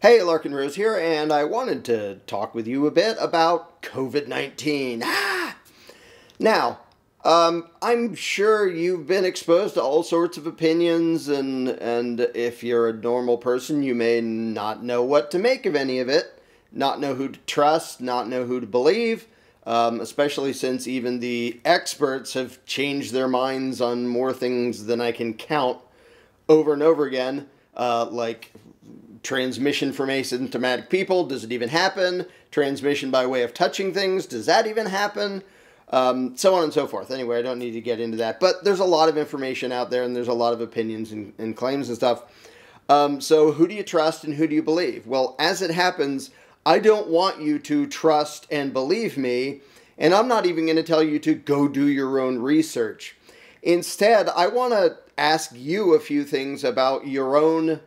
Hey, Larkin Rose here, and I wanted to talk with you a bit about COVID-19. Now, I'm sure you've been exposed to all sorts of opinions, and if you're a normal person, you may not know what to make of any of it, not know who to trust, not know who to believe, especially since even the experts have changed their minds on more things than I can count over and over again, like transmission from asymptomatic people, does it even happen? Transmission by way of touching things, does that even happen? So on and so forth. Anyway, I don't need to get into that. But there's a lot of information out there, and there's a lot of opinions and claims and stuff. So who do you trust and who do you believe? Well, as it happens, I don't want you to trust and believe me, and I'm not even going to tell you to go do your own research. Instead, I want to ask you a few things about your own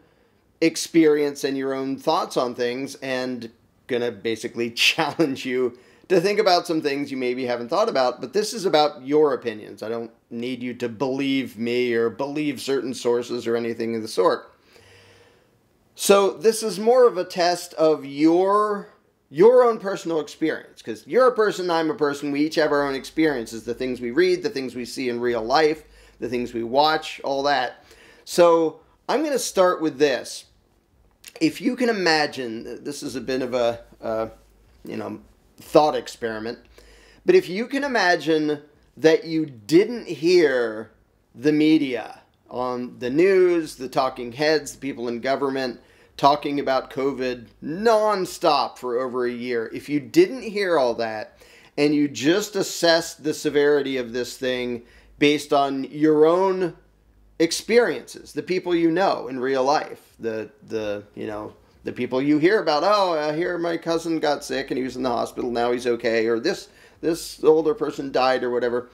experience and your own thoughts on things, and gonna basically challenge you to think about some things you maybe haven't thought about. But this is about your opinions. I don't need you to believe me or believe certain sources or anything of the sort. So this is more of a test of your own personal experience, because you're a person, I'm a person, we each have our own experiences, the things we read, the things we see in real life, the things we watch, all that. So I'm going to start with this. If you can imagine, this is a bit of a thought experiment, but if you can imagine that you didn't hear the media on the news, the talking heads, the people in government talking about COVID nonstop for over a year, if you didn't hear all that and you just assessed the severity of this thing based on your own experiences, the people you know in real life, the people you hear about, oh, I hear my cousin got sick and he was in the hospital, now he's okay, or this older person died or whatever.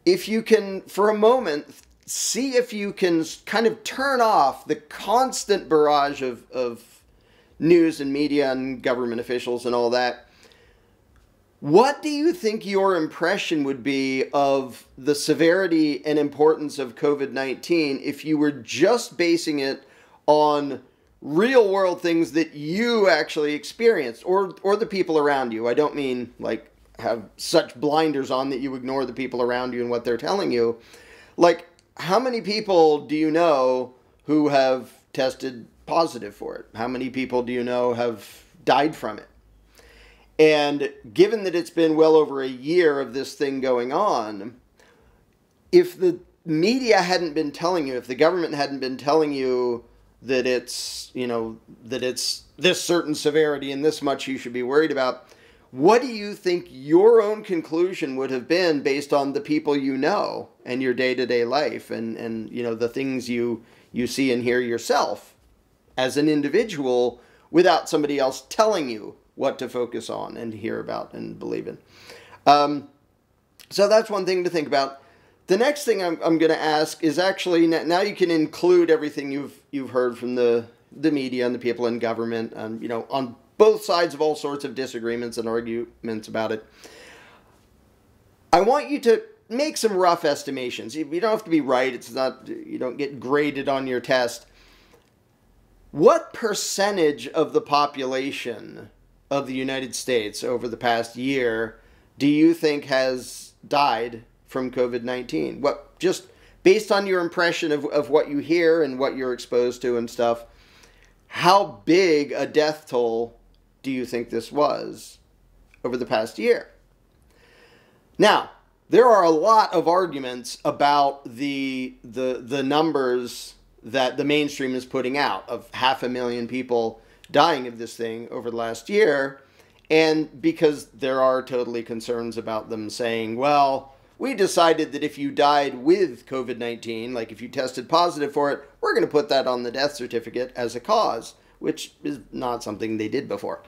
If you can, for a moment, see if you can kind of turn off the constant barrage of news and media and government officials and all that, what do you think your impression would be of the severity and importance of COVID-19 if you were just basing it on real world things that you actually experienced, or the people around you? I don't mean like have such blinders on that you ignore the people around you and what they're telling you. Like, how many people do you know who have tested positive for it? How many people do you know have died from it? And given that it's been well over a year of this thing going on, if the media hadn't been telling you, if the government hadn't been telling you that it's this certain severity and this much you should be worried about, what do you think your own conclusion would have been based on the people you know and your day-to-day life and the things you see and hear yourself as an individual without somebody else telling you what to focus on and hear about and believe in? So that's one thing to think about. The next thing I'm going to ask is actually, now you can include everything you've heard from the media and the people in government, and on both sides of all sorts of disagreements and arguments about it. I want you to make some rough estimations. You don't have to be right. It's not, you don't get graded on your test. What percentage of the population of the United States over the past year do you think has died from COVID-19? What, just based on your impression of what you hear and what you're exposed to and stuff, how big a death toll do you think this was over the past year? Now, there are a lot of arguments about the numbers that the mainstream is putting out of 500,000 people dying of this thing over the last year, and because there are totally concerns about them saying, well, we decided that if you died with COVID-19, like if you tested positive for it, we're going to put that on the death certificate as a cause, which is not something they did before.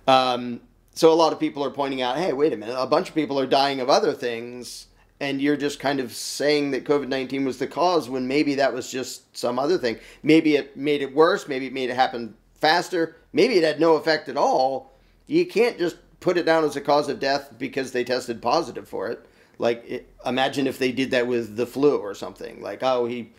So a lot of people are pointing out, hey, wait a minute, a bunch of people are dying of other things, and you're just kind of saying that COVID-19 was the cause when maybe that was just some other thing. Maybe it made it worse, maybe it made it happen faster, maybe it had no effect at all. You can't just put it down as a cause of death because they tested positive for it. Like, imagine if they did that with the flu or something. Like, oh, he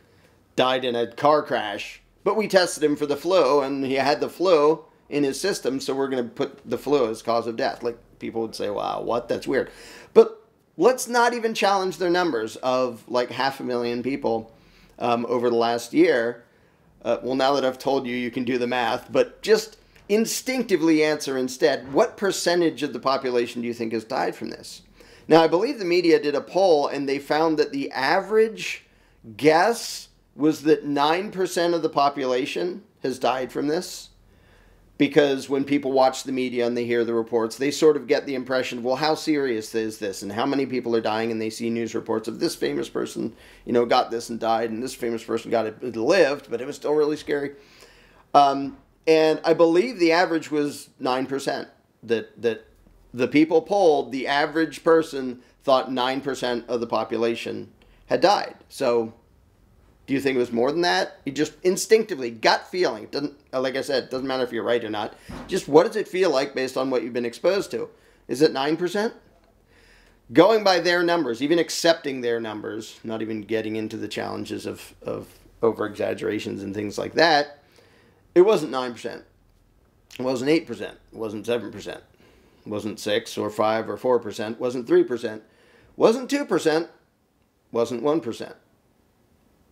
died in a car crash but we tested him for the flu, and he had the flu in his system, so we're going to put the flu as cause of death. Like, people would say, wow, what? That's weird. But let's not even challenge their numbers of like 500,000 people over the last year. Well, now that I've told you, you can do the math, but just instinctively answer instead, what percentage of the population do you think has died from this? Now, I believe the media did a poll, and they found that the average guess was that 9% of the population has died from this. Because when people watch the media and they hear the reports, they sort of get the impression of, well, how serious is this? And how many people are dying? And they see news reports of this famous person, got this and died, and this famous person got it, lived, but it was still really scary. And I believe the average was 9%. That the people polled, the average person thought 9% of the population had died. So do you think it was more than that? You just instinctively, gut feeling. It doesn't, like I said, it doesn't matter if you're right or not. Just what does it feel like based on what you've been exposed to? Is it 9%? Going by their numbers, even accepting their numbers, not even getting into the challenges of over-exaggerations and things like that, it wasn't 9%. It wasn't 8%. It wasn't 7%. It wasn't 6 or 5 or 4%. It wasn't 3%. Wasn't 2%. Wasn't 1%.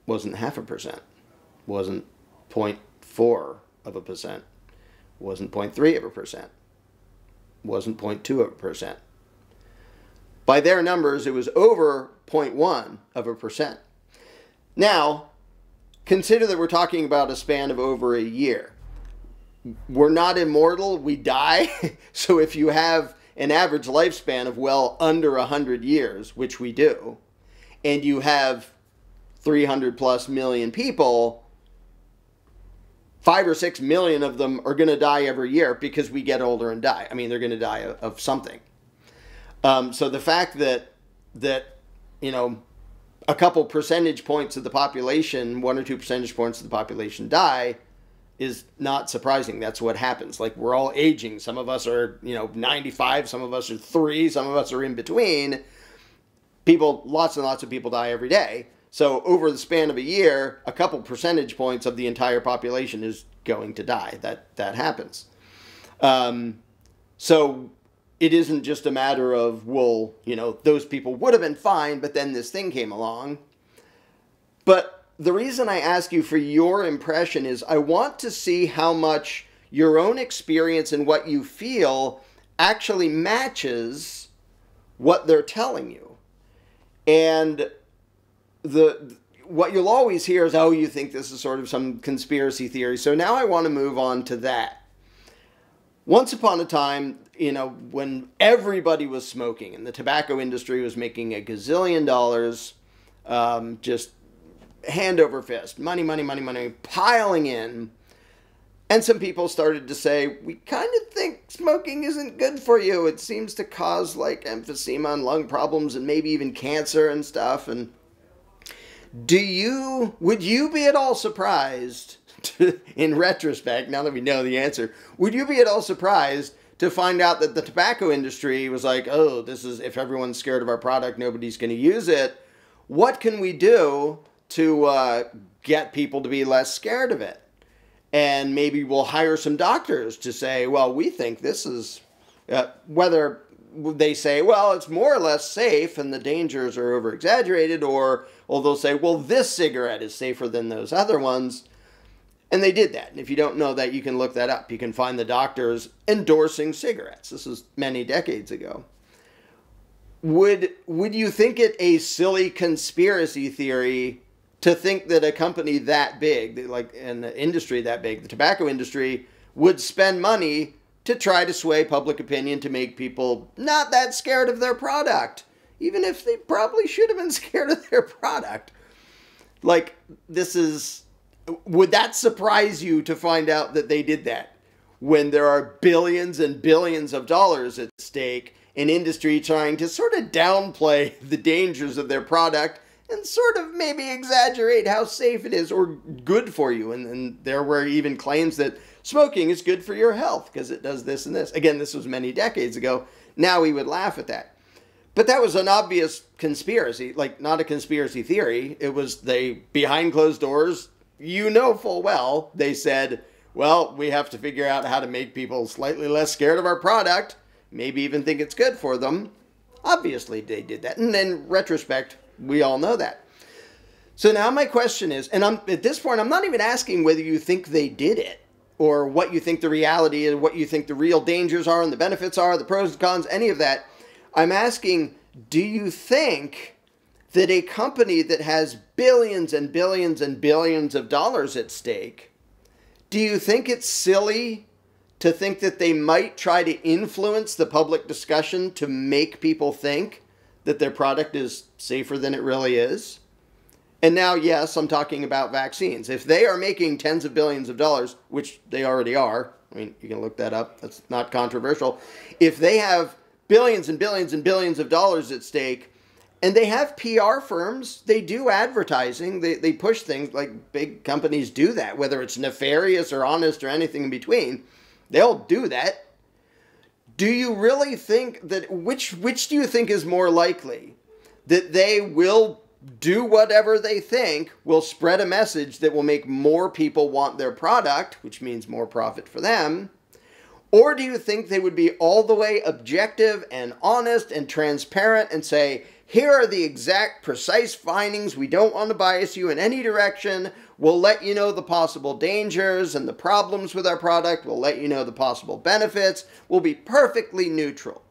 Wasn't 0.5%, wasn't 0.4%, wasn't 0.3%, wasn't 0.2%. By their numbers, it was over 0.1%. Now, consider that we're talking about a span of over a year. We're not immortal, we die. So if you have an average lifespan of well under 100 years, which we do, and you have 300 plus million people, 5 or 6 million of them are going to die every year because we get older and die. I mean, they're going to die of something. So the fact that a couple percentage points of the population, 1 or 2 percentage points of the population die, is not surprising. That's what happens. Like, we're all aging. Some of us are 95, some of us are 3, some of us are in between. Lots and lots of people die every day. So over the span of a year, a couple percentage points of the entire population is going to die. That happens. So it isn't just a matter of, well, those people would have been fine, but then this thing came along. But the reason I ask you for your impression is I want to see how much your own experience and what you feel actually matches what they're telling you. And what you'll always hear is, oh, you think this is sort of some conspiracy theory. So now I want to move on to that. Once upon a time, when everybody was smoking and the tobacco industry was making a gazillion dollars, just hand over fist, money, piling in. And some people started to say, we kind of think smoking isn't good for you. It seems to cause like emphysema and lung problems and maybe even cancer and stuff. And would you be at all surprised in retrospect, now that we know the answer, would you be at all surprised to find out that the tobacco industry was like, oh, if everyone's scared of our product, nobody's going to use it. What can we do to get people to be less scared of it? And maybe we'll hire some doctors to say, well, we think this is, whether they say, well, it's more or less safe and the dangers are over-exaggerated, or they'll say, well, this cigarette is safer than those other ones. And they did that. And if you don't know that, you can look that up. You can find the doctors endorsing cigarettes. This was many decades ago. Would you think it a silly conspiracy theory to think that a company that big, like an industry that big, the tobacco industry, would spend money to try to sway public opinion to make people not that scared of their product, even if they probably should have been scared of their product? Like, would that surprise you to find out that they did that when there are billions and billions of dollars at stake, an industry trying to sort of downplay the dangers of their product and sort of maybe exaggerate how safe it is or good for you? And there were even claims that smoking is good for your health because it does this and this. Again, this was many decades ago. Now we would laugh at that. But that was an obvious conspiracy, like not a conspiracy theory. It was behind closed doors, you know full well they said, well, we have to figure out how to make people slightly less scared of our product, maybe even think it's good for them. Obviously, they did that. And in retrospect, we all know that. So now my question is, and at this point, I'm not even asking whether you think they did it or what you think the reality is, what you think the real dangers are and the benefits are, the pros and cons, any of that. I'm asking, do you think that a company that has billions and billions and billions of dollars at stake, do you think it's silly to think that they might try to influence the public discussion to make people think that their product is safer than it really is? And now, yes, I'm talking about vaccines. If they are making tens of billions of dollars, which they already are, I mean, you can look that up. That's not controversial. If they have billions and billions and billions of dollars at stake, and they have PR firms, they do advertising, they push things like big companies do that, whether it's nefarious or honest or anything in between, they'll do that. Do you really think that, which do you think is more likely? That they will do whatever they think will spread a message that will make more people want their product, which means more profit for them? Or do you think they would be all the way objective and honest and transparent and say, here are the exact precise findings, we don't want to bias you in any direction, we'll let you know the possible dangers and the problems with our product, we'll let you know the possible benefits, we'll be perfectly neutral?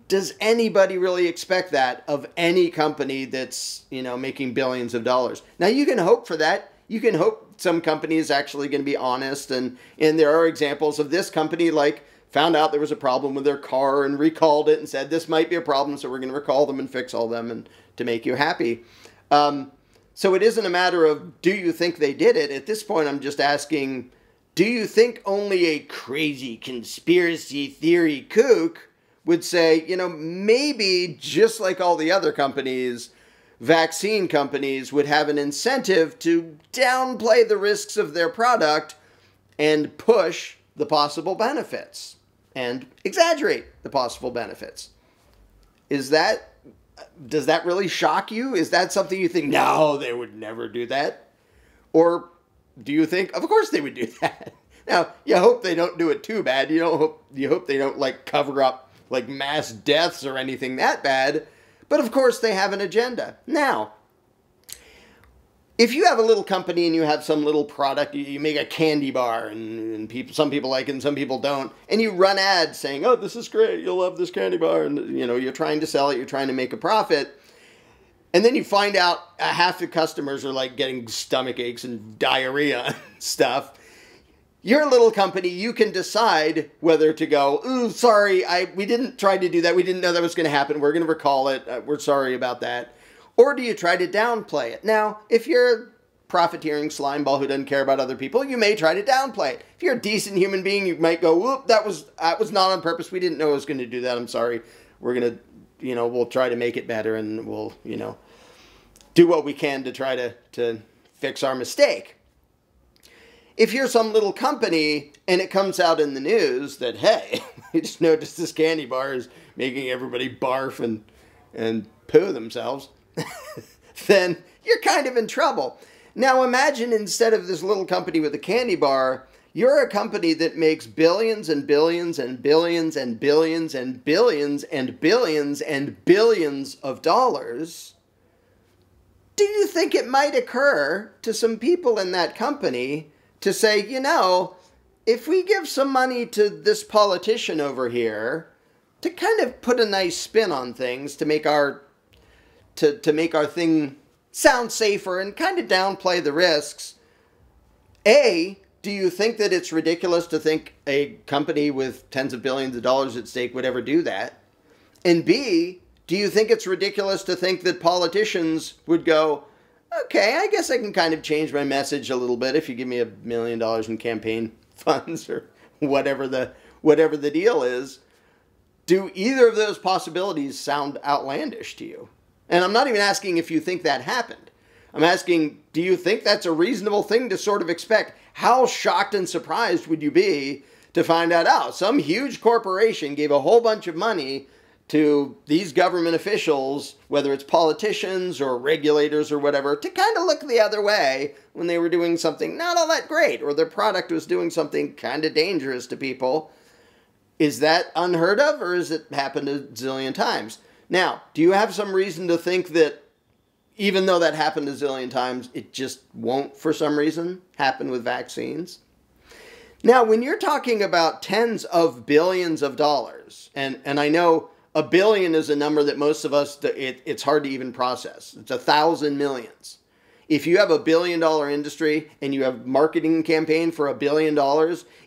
Does anybody really expect that of any company that's, making billions of dollars? Now, you can hope for that. You can hope some company is actually going to be honest. And there are examples of this company, like, found out there was a problem with their car and recalled it and said, this might be a problem, so we're going to recall them and fix all them and to make you happy. So it isn't a matter of, do you think they did it? At this point, I'm just asking, do you think only a crazy conspiracy theory kook would say, maybe just like all the other companies, vaccine companies would have an incentive to downplay the risks of their product and push the possible benefits and exaggerate the possible benefits? Does that really shock you? Is that something you think, no, they would never do that? Or do you think, of course they would do that? Now, you hope they don't do it too bad. You hope they don't cover up mass deaths or anything that bad. But of course they have an agenda. Now, if you have a little company and you have some little product, you make a candy bar and some people like it and some people don't, and you run ads saying, oh, this is great, you'll love this candy bar, and you're trying to sell it, you're trying to make a profit, and then you find out half the customers are getting stomach aches and diarrhea and stuff. Your little company, you can decide whether to go, ooh, sorry, we didn't try to do that. We didn't know that was going to happen. We're going to recall it. We're sorry about that. Or do you try to downplay it? Now, if you're a profiteering slimeball who doesn't care about other people, you may try to downplay it. If you're a decent human being, you might go, whoop, that was not on purpose. We didn't know it was going to do that. I'm sorry. We're going to, we'll try to make it better, and we'll, do what we can to try to fix our mistake. If you're some little company and it comes out in the news that, hey, we just noticed this candy bar is making everybody barf and poo themselves, then you're kind of in trouble. Now imagine, instead of this little company with a candy bar, you're a company that makes billions and billions and billions and billions and billions and billions and billions of dollars. Do you think it might occur to some people in that company to say, if we give some money to this politician over here to kind of put a nice spin on things, to make our thing sound safer and kind of downplay the risks, A, do you think that it's ridiculous to think a company with tens of billions of dollars at stake would ever do that? And B, do you think it's ridiculous to think that politicians would go, okay, I guess I can kind of change my message a little bit if you give me $1 million in campaign funds or whatever the deal is? Do either of those possibilities sound outlandish to you? And I'm not even asking if you think that happened. I'm asking, do you think that's a reasonable thing to sort of expect? How shocked and surprised would you be to find out, some huge corporation gave a whole bunch of money to these government officials, whether it's politicians or regulators or whatever, to kind of look the other way when they were doing something not all that great, or their product was doing something kind of dangerous to people. Is that unheard of, or has it happened a zillion times? Now, do you have some reason to think that even though that happened a zillion times, it just won't, for some reason, happen with vaccines? Now, when you're talking about tens of billions of dollars, and I know a billion is a number that most of us, it's hard to even process. It's 1,000 millions. If you have $1 billion industry and you have marketing campaign for $1 billion,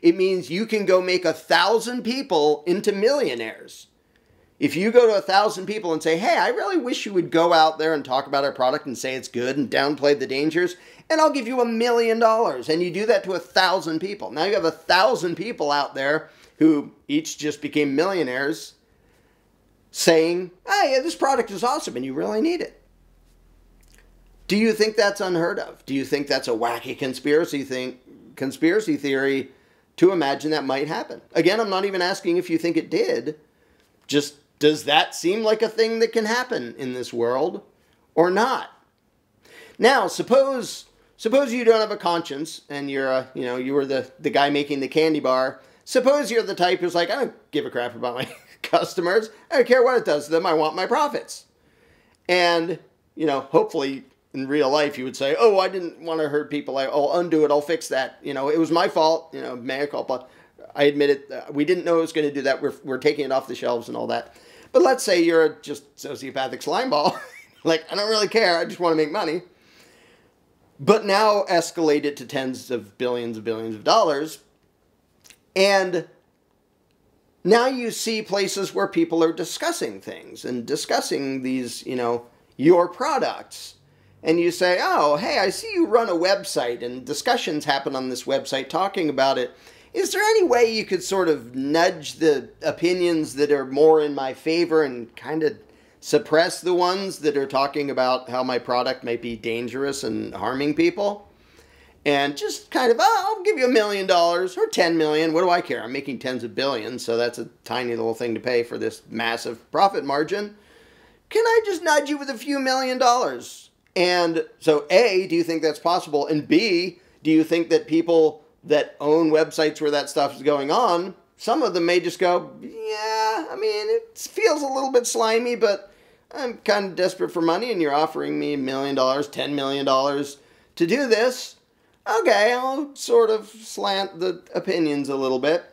it means you can go make 1,000 people into millionaires. If you go to 1,000 people and say, hey, I really wish you would go out there and talk about our product and say it's good and downplay the dangers, and I'll give you $1 million. And you do that to 1,000 people. Now you have 1,000 people out there who each just became millionaires saying, oh yeah, this product is awesome and you really need it. Do you think that's unheard of? Do you think that's a wacky conspiracy theory to imagine that might happen? Again, I'm not even asking if you think it did. Just, does that seem like a thing that can happen in this world or not? Now, suppose you don't have a conscience and you're you were the guy making the candy bar. Suppose you're the type who's like, I don't give a crap about my customers. I don't care what it does to them. I want my profits. And, hopefully in real life you would say, oh, I didn't want to hurt people. I'll undo it. I'll fix that. It was my fault. Mea culpa. I admit it. We didn't know it was going to do that. We're taking it off the shelves and all that. But let's say you're just sociopathic slimeball. Like, I don't really care. I just want to make money. But now escalate it to tens of billions of dollars. And now you see places where people are discussing things and discussing these, your products. And you say, oh, hey, I see you run a website and discussions happen on this website talking about it. Is there any way you could sort of nudge the opinions that are more in my favor and kind of suppress the ones that are talking about how my product might be dangerous and harming people? And just kind of, oh, I'll give you $1 million or 10 million. What do I care? I'm making tens of billions, so that's a tiny little thing to pay for this massive profit margin. Can I just nudge you with a few $1 million? And so A, do you think that's possible? And B, do you think that people that own websites where that stuff is going on, some of them may just go, yeah, it feels a little bit slimy, but I'm kind of desperate for money and you're offering me $1 million, $10 million to do this. Okay, I'll sort of slant the opinions a little bit.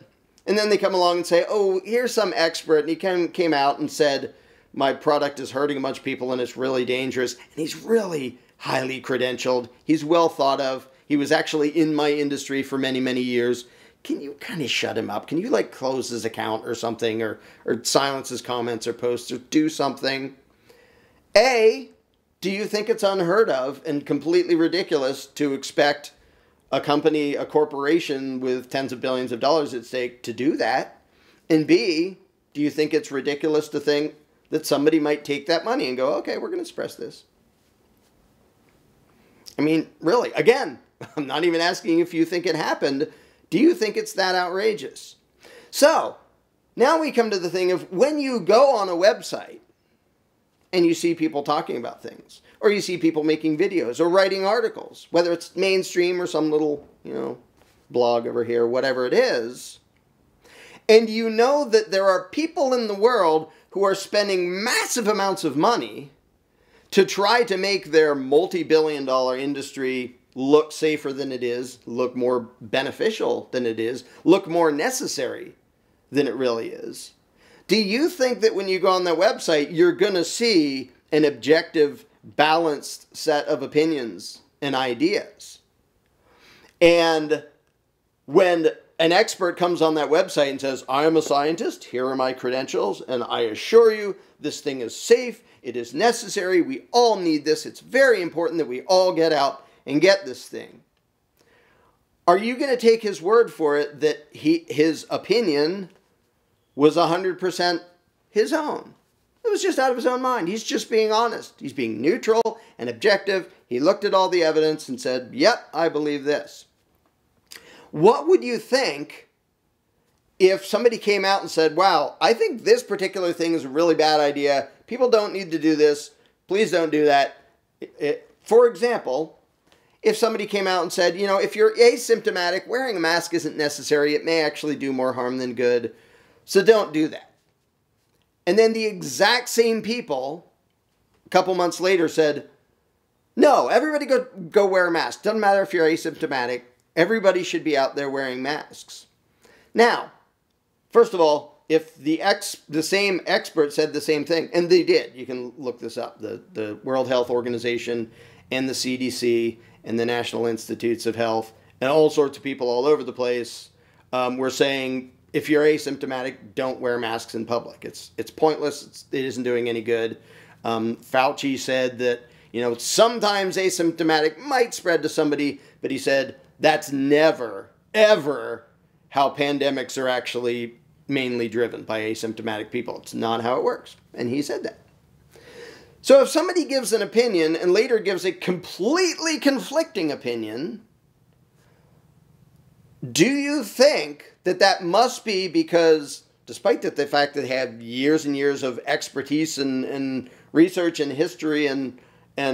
And then they come along and say, oh, here's some expert, and he came out and said, my product is hurting a bunch of people and it's really dangerous. And he's really highly credentialed. He's well thought of. He was actually in my industry for many, many years. Can you kind of shut him up? Can you close his account or something, or silence his comments or posts, or do something? A, do you think it's unheard of and completely ridiculous to expect a company, a corporation with tens of billions of dollars at stake to do that? And B, do you think it's ridiculous to think that somebody might take that money and go, okay, we're going to suppress this? Really, again, I'm not even asking if you think it happened. Do you think it's that outrageous? So, now we come to the thing of when you go on a website and you see people talking about things, or you see people making videos or writing articles, whether it's mainstream or some little, blog over here, whatever it is, and you know that there are people in the world who are spending massive amounts of money to try to make their multi-billion-dollar industry look safer than it is, look more beneficial than it is, look more necessary than it really is. Do you think that when you go on that website, you're going to see an objective, balanced set of opinions and ideas? And when an expert comes on that website and says, I am a scientist, here are my credentials, and I assure you this thing is safe, it is necessary, we all need this, it's very important that we all get out and get this thing. Are you going to take his word for it that his opinion was 100% his own? It was just out of his own mind. He's just being honest. He's being neutral and objective. He looked at all the evidence and said, yep, I believe this. What would you think if somebody came out and said, wow, I think this particular thing is a really bad idea. People don't need to do this. Please don't do that. For example, if somebody came out and said, you know, if you're asymptomatic, wearing a mask isn't necessary. It may actually do more harm than good. So don't do that. And then the exact same people, a couple months later, said, no, everybody go wear a mask. Doesn't matter if you're asymptomatic. Everybody should be out there wearing masks. Now, first of all, if the same expert said the same thing, and they did, you can look this up, the World Health Organization and the CDC and the National Institutes of Health and all sorts of people all over the place were saying, if you're asymptomatic, don't wear masks in public. It's pointless. It isn't doing any good. Fauci said that, you know, sometimes asymptomatic might spread to somebody, but he said that's never, ever how pandemics are actually mainly driven, by asymptomatic people. It's not how it works. And he said that. So if somebody gives an opinion and later gives a completely conflicting opinion, do you think that that must be because, despite the fact that they have years and years of expertise and research and history and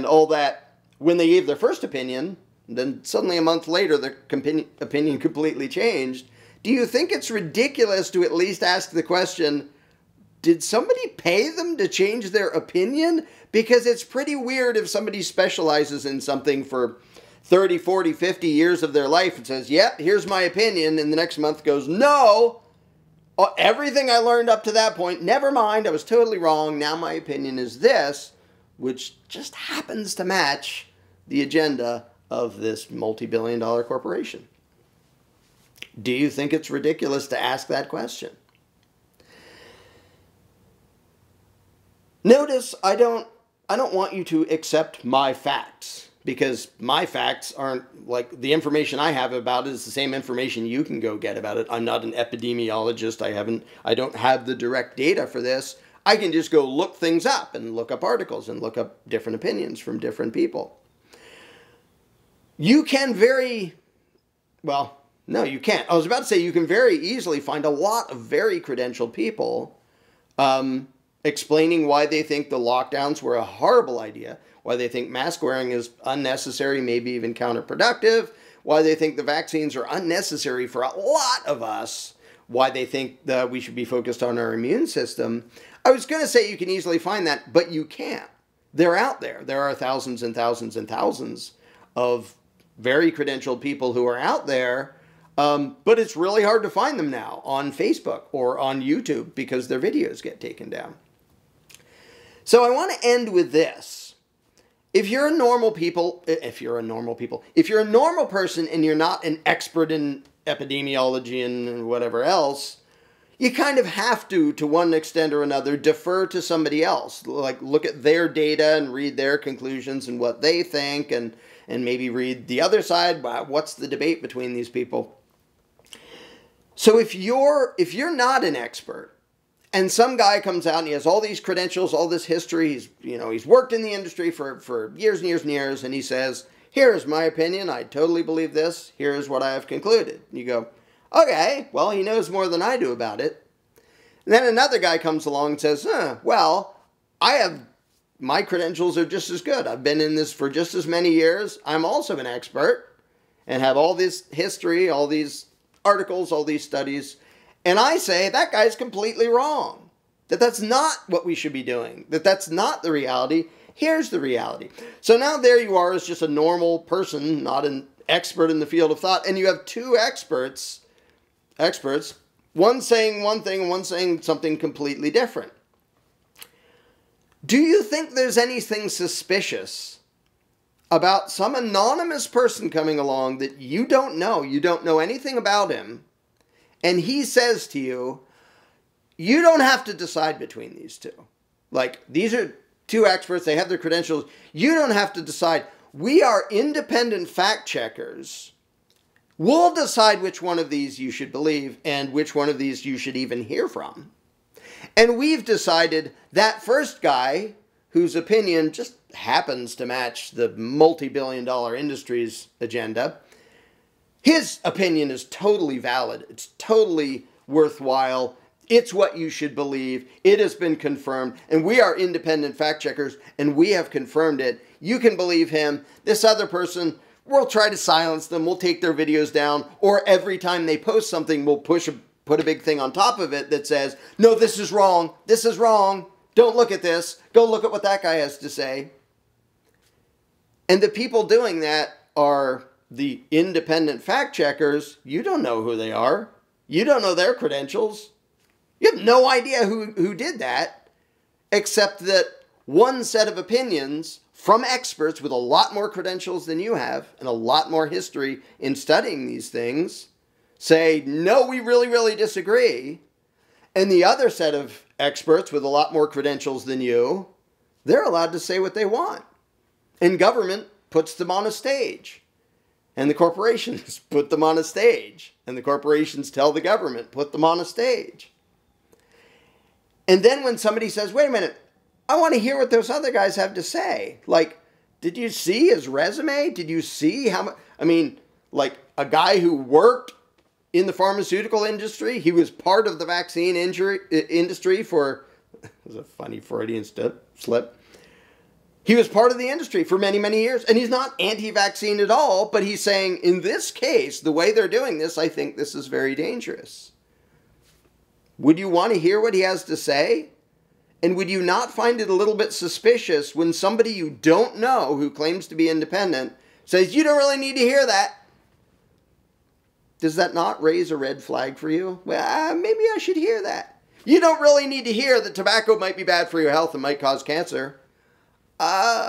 all that, when they gave their first opinion, then suddenly a month later their opinion completely changed, do you think it's ridiculous to at least ask the question, did somebody pay them to change their opinion? Because it's pretty weird if somebody specializes in something for 30, 40, 50 years of their life and says, yeah, here's my opinion, and the next month goes, no, everything I learned up to that point, never mind, I was totally wrong, now my opinion is this, which just happens to match the agenda of this multi-billion-dollar corporation. Do you think it's ridiculous to ask that question? Notice I don't want you to accept my facts, because my facts aren't like the information I have about it is the same information you can go get about it. I'm not an epidemiologist. I don't have the direct data for this. I can just go look things up and look up articles and look up different opinions from different people. You can no, you can't. I was about to say you can very easily find a lot of very credentialed people explaining why they think the lockdowns were a horrible idea, why they think mask wearing is unnecessary, maybe even counterproductive, why they think the vaccines are unnecessary for a lot of us, why they think that we should be focused on our immune system. I was going to say you can easily find that, but you can't. They're out there. There are thousands and thousands and thousands of very credentialed people who are out there, but it's really hard to find them now on Facebook or on YouTube because their videos get taken down. So I want to end with this. If you're a normal person and you're not an expert in epidemiology and whatever else, you kind of have to one extent or another, defer to somebody else. Like, look at their data and read their conclusions and what they think, and maybe read the other side. What's the debate between these people? So if you're not an expert, and some guy comes out and he has all these credentials, all this history, he's worked in the industry for years and years and years, and he says, here's my opinion, I totally believe this, here's what I have concluded. And you go, okay, well, he knows more than I do about it. And then another guy comes along and says, well, my credentials are just as good. I've been in this for just as many years. I'm also an expert and have all this history, all these articles, all these studies. And I say that guy's completely wrong. That's not what we should be doing. That's not the reality. Here's the reality. So now there you are as just a normal person, not an expert in the field of thought, and you have two experts, one saying one thing and one saying something completely different. Do you think there's anything suspicious about some anonymous person coming along that you don't know anything about him, and he says to you, you don't have to decide between these two. Like, these are two experts, they have their credentials. You don't have to decide. We are independent fact checkers. We'll decide which one of these you should believe and which one of these you should even hear from. And we've decided that first guy, whose opinion just happens to match the multi-billion-dollar industry's agenda, his opinion is totally valid. It's totally worthwhile. It's what you should believe. It has been confirmed. And we are independent fact checkers, and we have confirmed it. You can believe him. This other person, we'll try to silence them. We'll take their videos down. Or every time they post something, we'll put a big thing on top of it that says, no, this is wrong. This is wrong. Don't look at this. Go look at what that guy has to say. And the people doing that are the independent fact checkers. You don't know who they are. You don't know their credentials. You have no idea who did that, except that one set of opinions from experts with a lot more credentials than you have and a lot more history in studying these things say, no, we really, really disagree. And the other set of experts with a lot more credentials than you, they're allowed to say what they want. And government puts them on a stage. And the corporations put them on a stage. And the corporations tell the government, put them on a stage. And then when somebody says, wait a minute, I want to hear what those other guys have to say. Like, did you see his resume? Did you see how much? I mean, like a guy who worked in the pharmaceutical industry, he was part of the vaccine industry for, it was a funny Freudian slip. He was part of the industry for many, many years. And he's not anti-vaccine at all, but he's saying, in this case, the way they're doing this, I think this is very dangerous. Would you want to hear what he has to say? And would you not find it a little bit suspicious when somebody you don't know who claims to be independent says, you don't really need to hear that? Does that not raise a red flag for you? Well, maybe I should hear that. You don't really need to hear that tobacco might be bad for your health and might cause cancer.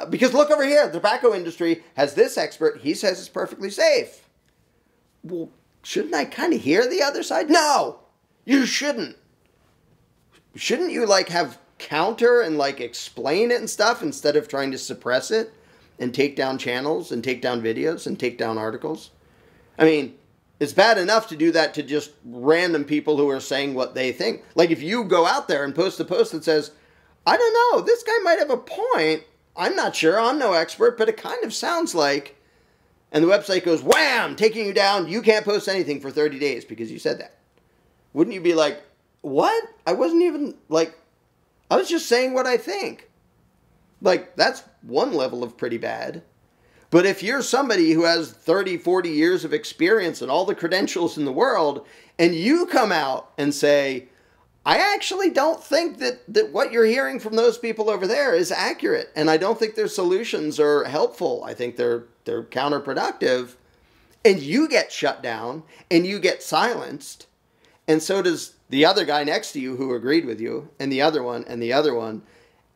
Because look over here, the tobacco industry has this expert. He says it's perfectly safe. Well, shouldn't I kind of hear the other side? No, you shouldn't. Shouldn't you like have counter and like explain it and stuff instead of trying to suppress it and take down channels and take down videos and take down articles? I mean, it's bad enough to do that to just random people who are saying what they think. Like if you go out there and post a post that says, I don't know, this guy might have a point. I'm not sure, I'm no expert, but it kind of sounds like, and the website goes, wham, taking you down, you can't post anything for 30 days because you said that. Wouldn't you be like, what? I wasn't even, like, I was just saying what I think. Like, that's one level of pretty bad. But if you're somebody who has 30, 40 years of experience and all the credentials in the world, and you come out and say, I actually don't think that what you're hearing from those people over there is accurate. And I don't think their solutions are helpful. I think they're counterproductive. And you get shut down and you get silenced. And so does the other guy next to you who agreed with you, and the other one, and the other one,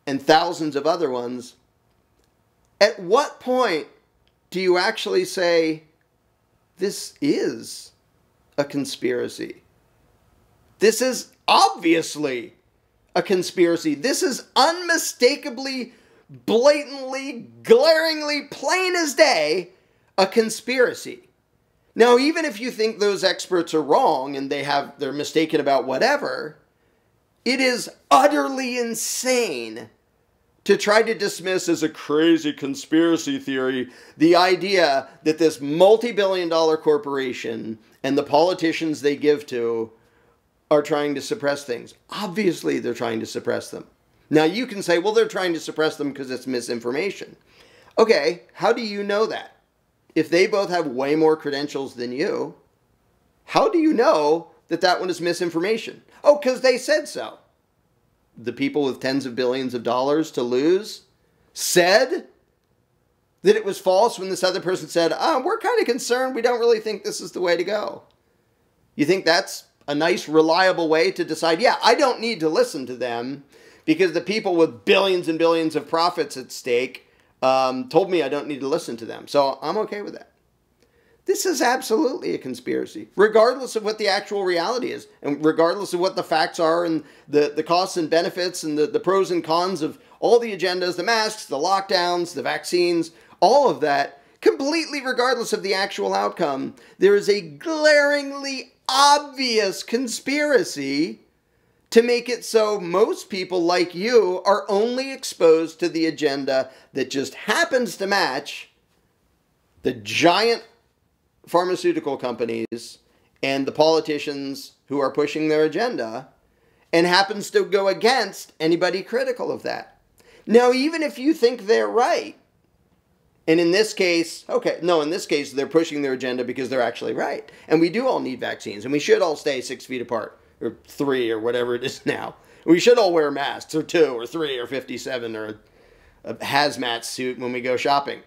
and thousands of other ones. At what point do you actually say, this is a conspiracy? This is obviously a conspiracy. This is unmistakably, blatantly, glaringly, plain as day, a conspiracy. Now, even if you think those experts are wrong and they're mistaken about whatever, it is utterly insane to try to dismiss as a crazy conspiracy theory the idea that this multi-billion-dollar corporation and the politicians they give to are trying to suppress things. Obviously, they're trying to suppress them. Now, you can say, well, they're trying to suppress them because it's misinformation. Okay, how do you know that? If they both have way more credentials than you, how do you know that that one is misinformation? Oh, because they said so. The people with tens of billions of dollars to lose said that it was false when this other person said, we're kind of concerned. We don't really think this is the way to go. You think that's a nice, reliable way to decide, yeah, I don't need to listen to them because the people with billions and billions of profits at stake told me I don't need to listen to them. So I'm okay with that. This is absolutely a conspiracy, regardless of what the actual reality is, and regardless of what the facts are and the costs and benefits and the pros and cons of all the agendas, the masks, the lockdowns, the vaccines, all of that, completely regardless of the actual outcome. There is a glaringly obvious conspiracy to make it so most people like you are only exposed to the agenda that just happens to match the giant pharmaceutical companies and the politicians who are pushing their agenda and happens to go against anybody critical of that. Now, even if you think they're right, and in this case, in this case, they're pushing their agenda because they're actually right. And we do all need vaccines, and we should all stay 6 feet apart, or 3, or whatever it is now. We should all wear masks, or 2, or 3, or 57, or a hazmat suit when we go shopping.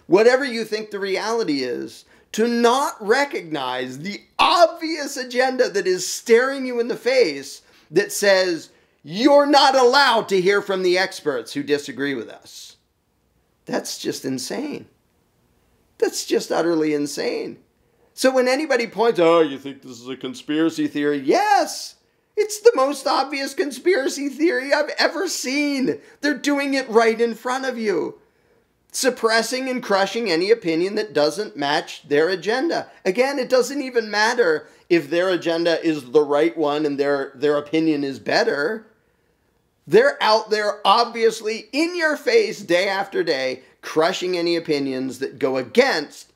Whatever you think the reality is, to not recognize the obvious agenda that is staring you in the face that says, you're not allowed to hear from the experts who disagree with us. That's just insane. That's just utterly insane. So when anybody points, oh, you think this is a conspiracy theory? Yes, it's the most obvious conspiracy theory I've ever seen. They're doing it right in front of you. Suppressing and crushing any opinion that doesn't match their agenda. Again, it doesn't even matter if their agenda is the right one and their opinion is better. They're out there obviously in your face day after day, crushing any opinions that go against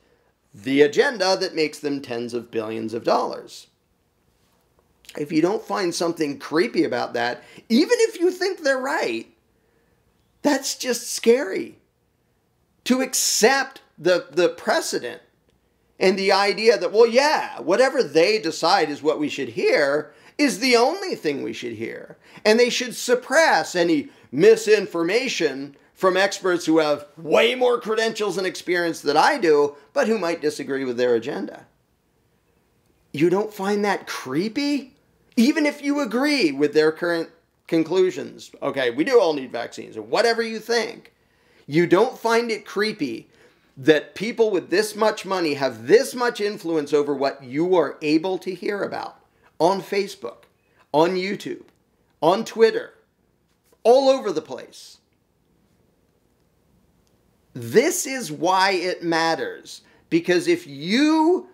the agenda that makes them tens of billions of dollars. If you don't find something creepy about that, even if you think they're right, that's just scary. To accept the precedent and the idea that, well, yeah, whatever they decide is what we should hear is the only thing we should hear. And they should suppress any misinformation from experts who have way more credentials and experience than I do, but who might disagree with their agenda. You don't find that creepy? Even if you agree with their current conclusions. Okay, we do all need vaccines, or whatever you think. You don't find it creepy that people with this much money have this much influence over what you are able to hear about on Facebook, on YouTube, on Twitter, all over the place. This is why it matters. Because if your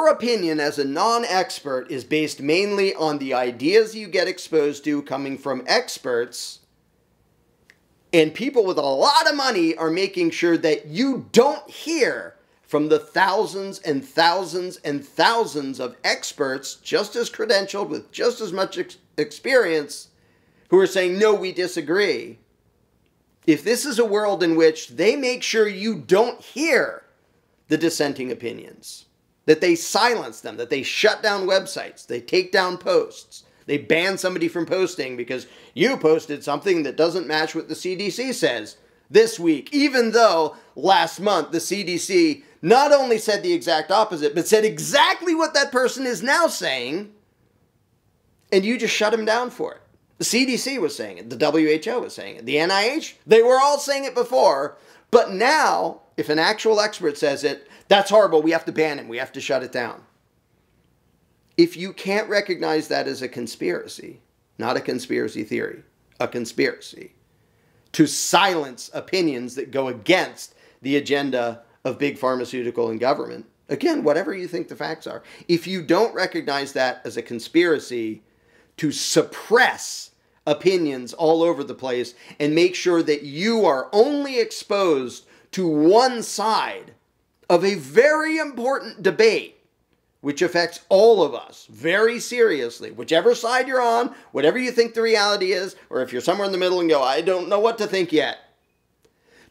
opinion as a non-expert is based mainly on the ideas you get exposed to coming from experts, and people with a lot of money are making sure that you don't hear from the thousands and thousands and thousands of experts, just as credentialed with just as much experience, who are saying, no, we disagree. If this is a world in which they make sure you don't hear the dissenting opinions, that they silence them, that they shut down websites, they take down posts, they ban somebody from posting because you posted something that doesn't match what the CDC says this week, even though last month the CDC not only said the exact opposite, but said exactly what that person is now saying, and you just shut him down for it. The CDC was saying it, the WHO was saying it, the NIH, they were all saying it before, but now, if an actual expert says it, that's horrible, we have to ban him, we have to shut it down. If you can't recognize that as a conspiracy, not a conspiracy theory, a conspiracy, to silence opinions that go against the agenda of big pharmaceutical and government, again, whatever you think the facts are, if you don't recognize that as a conspiracy to suppress opinions all over the place and make sure that you are only exposed to one side of a very important debate, which affects all of us very seriously, whichever side you're on, whatever you think the reality is, or if you're somewhere in the middle and go, I don't know what to think yet,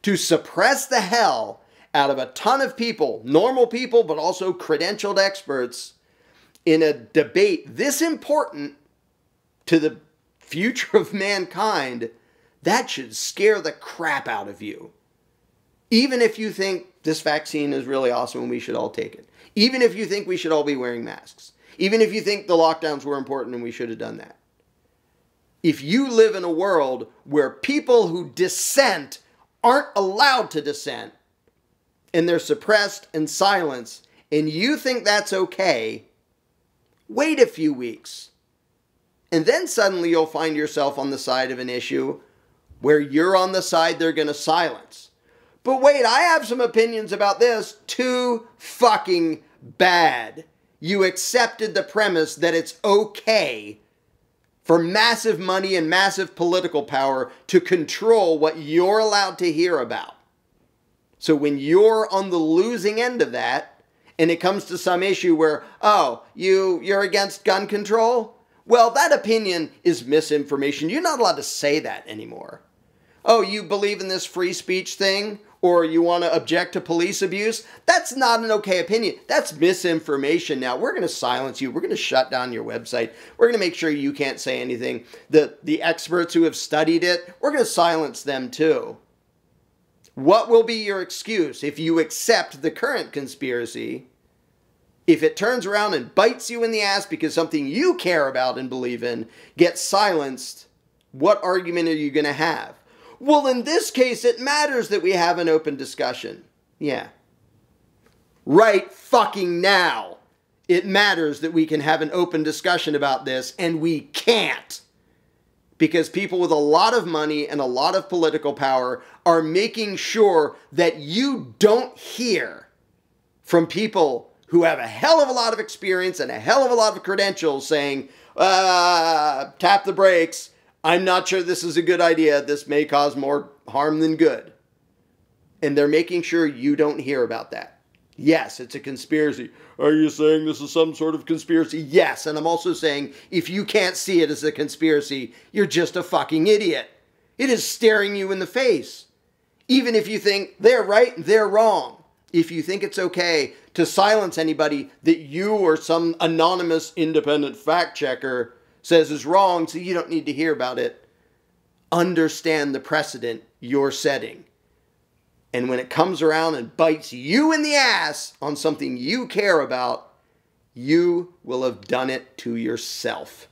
to suppress the hell out of a ton of people, normal people, but also credentialed experts, in a debate this important to the future of mankind, that should scare the crap out of you. Even if you think this vaccine is really awesome and we should all take it. Even if you think we should all be wearing masks. Even if you think the lockdowns were important and we should have done that. If you live in a world where people who dissent aren't allowed to dissent, and they're suppressed and silenced, and you think that's okay, wait a few weeks. And then suddenly you'll find yourself on the side of an issue where you're on the side they're going to silence. But wait, I have some opinions about this. Too fucking bad. You accepted the premise that it's okay for massive money and massive political power to control what you're allowed to hear about. So when you're on the losing end of that, and it comes to some issue where, oh, you're against gun control? Well, that opinion is misinformation. You're not allowed to say that anymore. Oh, you believe in this free speech thing? Or you want to object to police abuse? That's not an okay opinion. That's misinformation. Now, we're going to silence you. We're going to shut down your website. We're going to make sure you can't say anything. The experts who have studied it, we're going to silence them too. What will be your excuse if you accept the current conspiracy? If it turns around and bites you in the ass because something you care about and believe in gets silenced, what argument are you going to have? Well, in this case, it matters that we have an open discussion. Yeah. Right fucking now, it matters that we can have an open discussion about this, and we can't. Because people with a lot of money and a lot of political power are making sure that you don't hear from people who have a hell of a lot of experience and a hell of a lot of credentials saying, tap the brakes. I'm not sure this is a good idea. This may cause more harm than good. And they're making sure you don't hear about that. Yes, it's a conspiracy. Are you saying this is some sort of conspiracy? Yes, and I'm also saying if you can't see it as a conspiracy, you're just a fucking idiot. It is staring you in the face. Even if you think they're right, they're wrong. If you think it's okay to silence anybody that you or some anonymous independent fact checker says is wrong, so you don't need to hear about it, understand the precedent you're setting. And when it comes around and bites you in the ass on something you care about, you will have done it to yourself.